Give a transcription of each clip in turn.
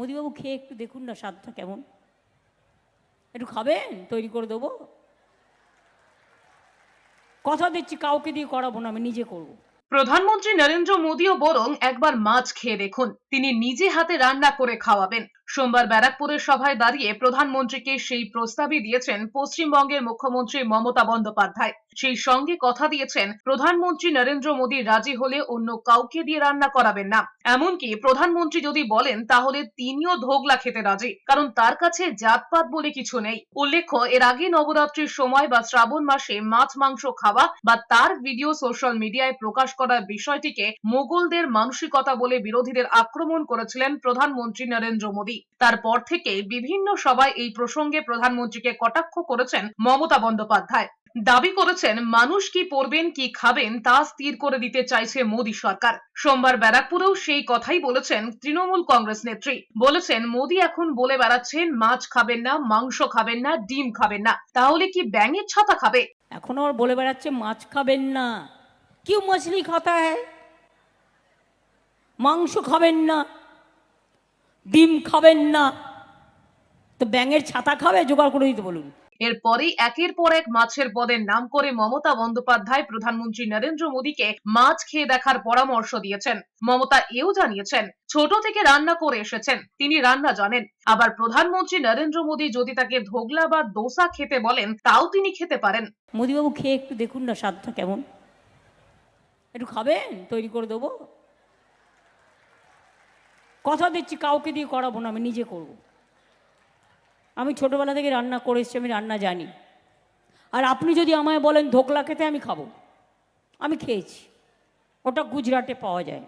মোদিবাবু খেয়ে একটু দেখুন না স্বাদটা কেমন, একটু খাবেন, তৈরি করে দেবো। কথা দিচ্ছি কাউকে দিয়ে করাবো না, আমি নিজে করব। প্রধানমন্ত্রী নরেন্দ্র মোদীও বরং একবার মাছ খেয়ে দেখুন, তিনি নিজে হাতে রান্না করে খাওয়াবেন। সোমবার ব্যারাকপুরের সভায় দাঁড়িয়ে প্রধানমন্ত্রীকে সেই প্রস্তাবই দিয়েছেন পশ্চিমবঙ্গের মুখ্যমন্ত্রী মমতা বন্দ্যোপাধ্যায়। সেই সঙ্গে কথা দিয়েছেন প্রধানমন্ত্রী নরেন্দ্র মোদী রাজি হলে অন্য কাউকে দিয়ে রান্না করাবেন না। এমনকি প্রধানমন্ত্রী যদি বলেন তাহলে তিনিও ধোগলা খেতে রাজি, কারণ তার কাছে জাতপাত বলে কিছু নেই। উল্লেখ্য, এর আগে নবরাত্রির সময় বা শ্রাবণ মাসে মাছ মাংস খাওয়া বা তার ভিডিও সোশ্যাল মিডিয়ায় প্রকাশ করার বিষয়টিকে মোগলদের মানসিকতা বলে বিরোধীদের আক্রমণ করেছিলেন প্রধানমন্ত্রী নরেন্দ্র মোদী। তারপর থেকে বিভিন্ন সভায় এই প্রসঙ্গে প্রধানমন্ত্রীকে কটাক্ষ করেছেন মমতা বন্দ্যোপাধ্যায়। দাবি করেছেন মানুষ কি পরবেন কি খাবেন তা স্থির করে দিতে চাইছে মোদী সরকার। সোমবার ব্যারাকপুরেও সেই কথাই বলেছেন তৃণমূল কংগ্রেস নেত্রী। বলেছেন মোদী এখন বলে বেড়াচ্ছেন মাছ খাবেন না, মাংস খাবেন না, ডিম খাবেন না, তাহলে কি ব্যাঙের ছাতা খাবে? এখনো আর বলে বেড়াচ্ছে মাছ খাবেন না, কিউ মাছলি খাতা হ্যায়, মাংস খাবেন না, ডিম খাবেন না, তো ব্যাঙের ছাতা খাবে, জোগাড় করে দিতে বলুন। এরপরেই একের পর এক মাছের পদের নাম করে মমতা বন্দ্যোপাধ্যায় প্রধানমন্ত্রী নরেন্দ্র মোদীকে মাছ খেয়ে দেখার পরামর্শ দিয়েছেন। মমতা এও জানিয়েছেন ছোট থেকে রান্না করে এসেছেন, তিনি রান্না জানেন। আবার প্রধানমন্ত্রী নরেন্দ্র মোদী যদি তাকে ধোগলা বা দোসা খেতে বলেন তাও তিনি খেতে পারেন। মোদিবাবু খেয়ে একটু দেখুন না স্বাদটা কেমন, একটু খাবেন, তৈরি করে দেবো। কথা দিচ্ছি কাউকে দিয়ে করাবো না, আমি নিজে করব। আমি ছোটোবেলা থেকে রান্না করে এসেছি, আমি রান্না জানি। আর আপনি যদি আমায় বলেন ধোকলা খেতে, আমি খাবো, আমি খেয়েছি, ওটা গুজরাটে পাওয়া যায়।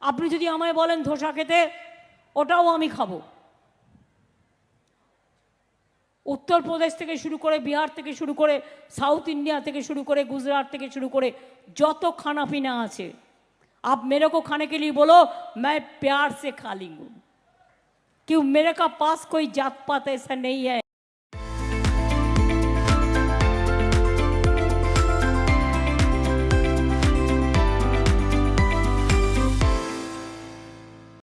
আপনি যদি আমায় বলেন ধোসা খেতে, ওটাও আমি খাবো। উত্তরপ্রদেশ থেকে শুরু করে, বিহার থেকে শুরু করে, সাউথ ইন্ডিয়া থেকে শুরু করে, गुजरात থেকে শুরু করে যত खाना पीना আছে, आप मेरे को खाने के लिए बोलो, मैं प्यार से खा लूँगा, क्यों मेरे का पास कोई जात पात ऐसा नहीं है।